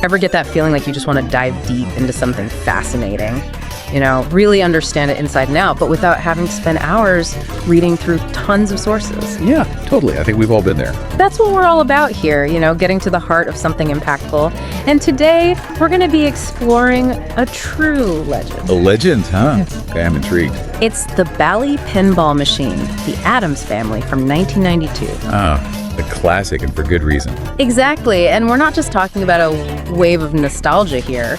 Ever get that feeling like you just want to dive deep into something fascinating? You know, really understand it inside and out, but without having to spend hours reading through tons of sources. Yeah, totally. I think we've all been there. That's what we're all about here, you know, getting to the heart of something impactful. And today, we're going to be exploring a true legend. A legend, huh? Okay, I'm intrigued. It's the Bally pinball machine, the Addams Family from 1992. Oh, the classic, and for good reason. Exactly, and we're not just talking about a wave of nostalgia here.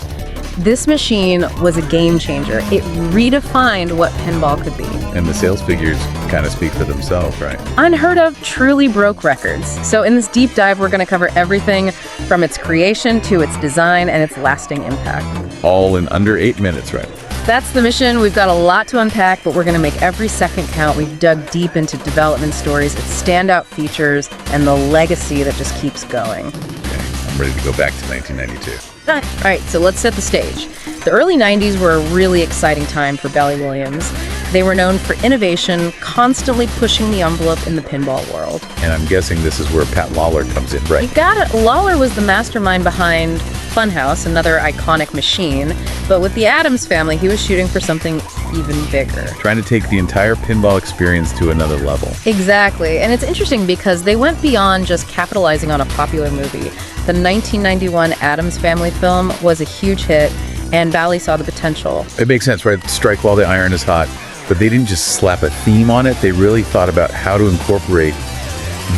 This machine was a game changer. It redefined what pinball could be. And the sales figures kind of speak for themselves, right? Unheard of, truly broke records. So in this deep dive, we're going to cover everything from its creation to its design and its lasting impact. All in under 8 minutes, right? That's the mission. We've got a lot to unpack, but we're going to make every second count. We've dug deep into development stories, its standout features, and the legacy that just keeps going. Okay, I'm ready to go back to 1992. All right, so let's set the stage. The early 90s were a really exciting time for Bally Williams. They were known for innovation, constantly pushing the envelope in the pinball world. And I'm guessing this is where Pat Lawler comes in, right? You got it. Lawler was the mastermind behind Funhouse, another iconic machine. But with the Addams Family, he was shooting for something even bigger. Trying to take the entire pinball experience to another level. Exactly. And it's interesting because they went beyond just capitalizing on a popular movie. The 1991 Addams Family film was a huge hit, and Bally saw the potential. It makes sense, right? Strike while the iron is hot. But they didn't just slap a theme on it. They really thought about how to incorporate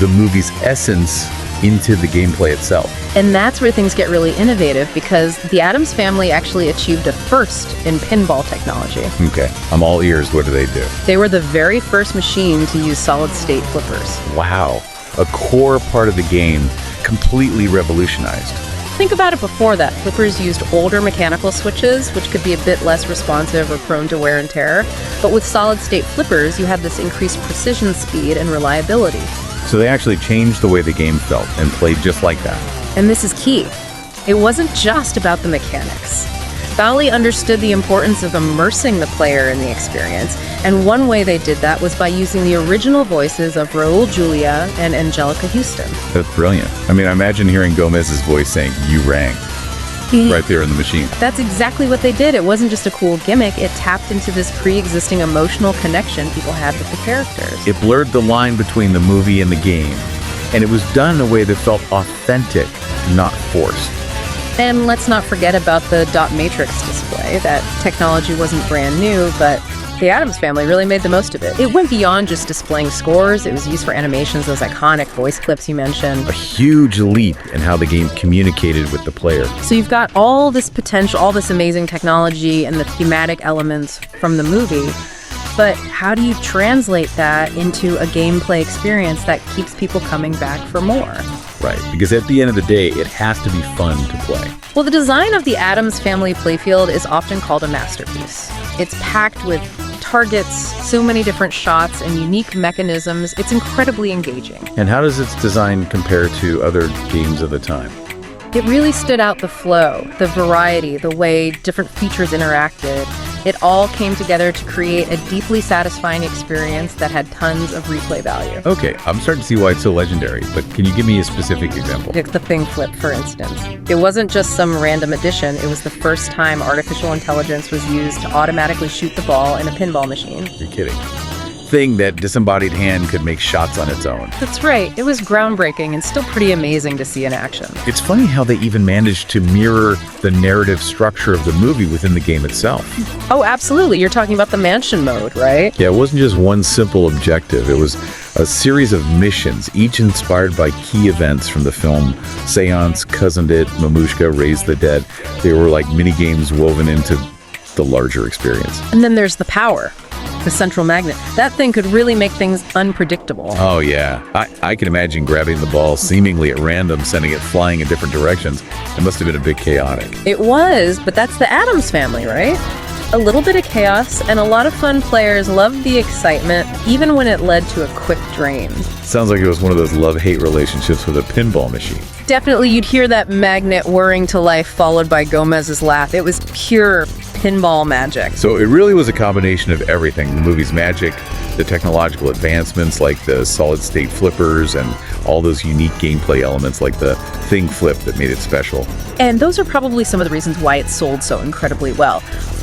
the movie's essence into the gameplay itself. And that's where things get really innovative, because the Addams Family actually achieved a first in pinball technology. Okay, I'm all ears. What do? They were the very first machine to use solid-state flippers. Wow, a core part of the game completely revolutionized. Think about it before that. Flippers used older mechanical switches, which could be a bit less responsive or prone to wear and tear. But with solid-state flippers, you had this increased precision, speed, and reliability. So they actually changed the way the game felt and played just like that. And this is key. It wasn't just about the mechanics. Bally understood the importance of immersing the player in the experience, and one way they did that was by using the original voices of Raul Julia and Angelica Houston. That's brilliant. I mean, I imagine hearing Gomez's voice saying, "You rang," right there in the machine. That's exactly what they did. It wasn't just a cool gimmick, it tapped into this pre-existing emotional connection people had with the characters. It blurred the line between the movie and the game, and it was done in a way that felt authentic, not forced. And let's not forget about the dot matrix display. That technology wasn't brand new, but the Addams Family really made the most of it. It went beyond just displaying scores. It was used for animations, those iconic voice clips you mentioned. A huge leap in how the game communicated with the player. So you've got all this potential, all this amazing technology and the thematic elements from the movie, but how do you translate that into a gameplay experience that keeps people coming back for more? Right, because at the end of the day, it has to be fun to play. Well, the design of the Addams Family playfield is often called a masterpiece. It's packed with targets, so many different shots, and unique mechanisms. It's incredibly engaging. And how does its design compare to other games of the time? It really stood out the flow, the variety, the way different features interacted. It all came together to create a deeply satisfying experience that had tons of replay value. Okay, I'm starting to see why it's so legendary, but can you give me a specific example? Take the Thing Flip, for instance. It wasn't just some random addition, it was the first time artificial intelligence was used to automatically shoot the ball in a pinball machine. You're kidding. Thing that disembodied hand could make shots on its own. That's right. It was groundbreaking and still pretty amazing to see in action. It's funny how they even managed to mirror the narrative structure of the movie within the game itself. Oh, absolutely. You're talking about the mansion mode, right? Yeah, it wasn't just one simple objective. It was a series of missions, each inspired by key events from the film Seance, Cousined It, Mamushka, Raise the Dead. They were like mini games woven into the larger experience. And then there's the power. The central magnet. That thing could really make things unpredictable. Oh, yeah. I can imagine grabbing the ball seemingly at random, sending it flying in different directions. It must have been a bit chaotic. It was, but that's the Addams Family, right? A little bit of chaos, and a lot of fun players loved the excitement, even when it led to a quick drain. Sounds like it was one of those love-hate relationships with a pinball machine. Definitely, you'd hear that magnet whirring to life, followed by Gomez's laugh. It was pure pinball magic. So it really was a combination of everything. The movie's magic, the technological advancements like the solid-state flippers and all those unique gameplay elements like the thing flip that made it special. And those are probably some of the reasons why it sold so incredibly well.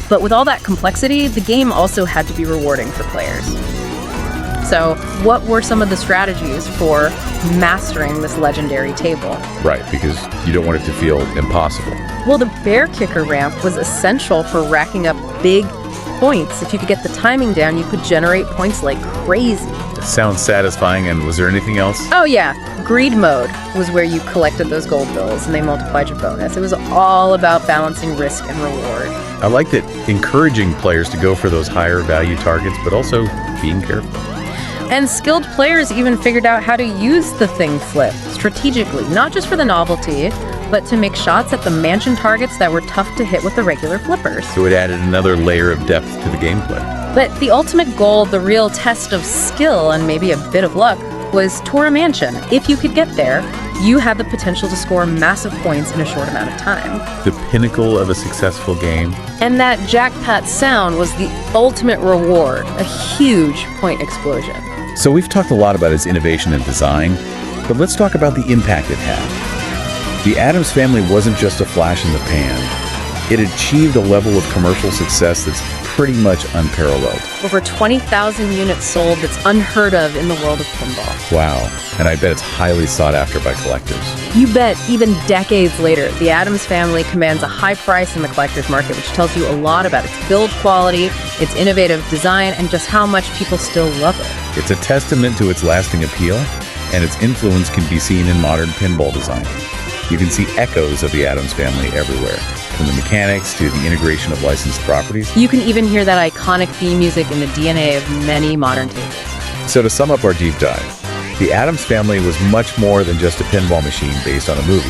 But with all that complexity, the game also had to be rewarding for players. So, what were some of the strategies for mastering this legendary table? Right, because you don't want it to feel impossible. Well, the bear kicker ramp was essential for racking up big points. If you could get the timing down, you could generate points like crazy. Sounds satisfying, and was there anything else? Oh yeah, greed mode was where you collected those gold bills and they multiplied your bonus. It was all about balancing risk and reward. I like that, encouraging players to go for those higher value targets, but also being careful. And skilled players even figured out how to use the thing flip strategically, not just for the novelty, but to make shots at the mansion targets that were tough to hit with the regular flippers. So it added another layer of depth to the gameplay. But the ultimate goal, the real test of skill and maybe a bit of luck, was tour a mansion. If you could get there, you had the potential to score massive points in a short amount of time. The pinnacle of a successful game. And that jackpot sound was the ultimate reward, a huge point explosion. So we've talked a lot about its innovation and design, but let's talk about the impact it had. The Addams Family wasn't just a flash in the pan. It achieved a level of commercial success that's pretty much unparalleled. Over 20,000 units sold that's unheard of in the world of pinball. Wow, and I bet it's highly sought after by collectors. You bet, even decades later, the Addams Family commands a high price in the collector's market, which tells you a lot about its build quality, its innovative design, and just how much people still love it. It's a testament to its lasting appeal, and its influence can be seen in modern pinball design. You can see echoes of the Addams Family everywhere, from the mechanics to the integration of licensed properties. You can even hear that iconic theme music in the DNA of many modern tables. So to sum up our deep dive, the Addams Family was much more than just a pinball machine based on a movie.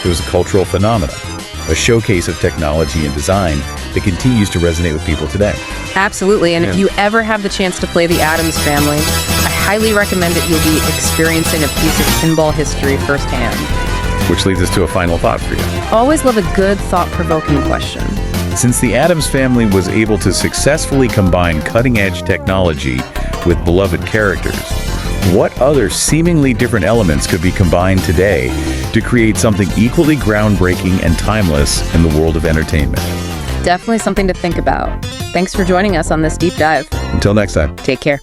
It was a cultural phenomenon, a showcase of technology and design that continues to resonate with people today. Absolutely, and if you ever have the chance to play the Addams Family, I highly recommend that you'll be experiencing a piece of pinball history firsthand. Which leads us to a final thought for you. Always love a good, thought-provoking question. Since the Addams Family was able to successfully combine cutting-edge technology with beloved characters, what other seemingly different elements could be combined today to create something equally groundbreaking and timeless in the world of entertainment? Definitely something to think about. Thanks for joining us on this deep dive. Until next time. Take care.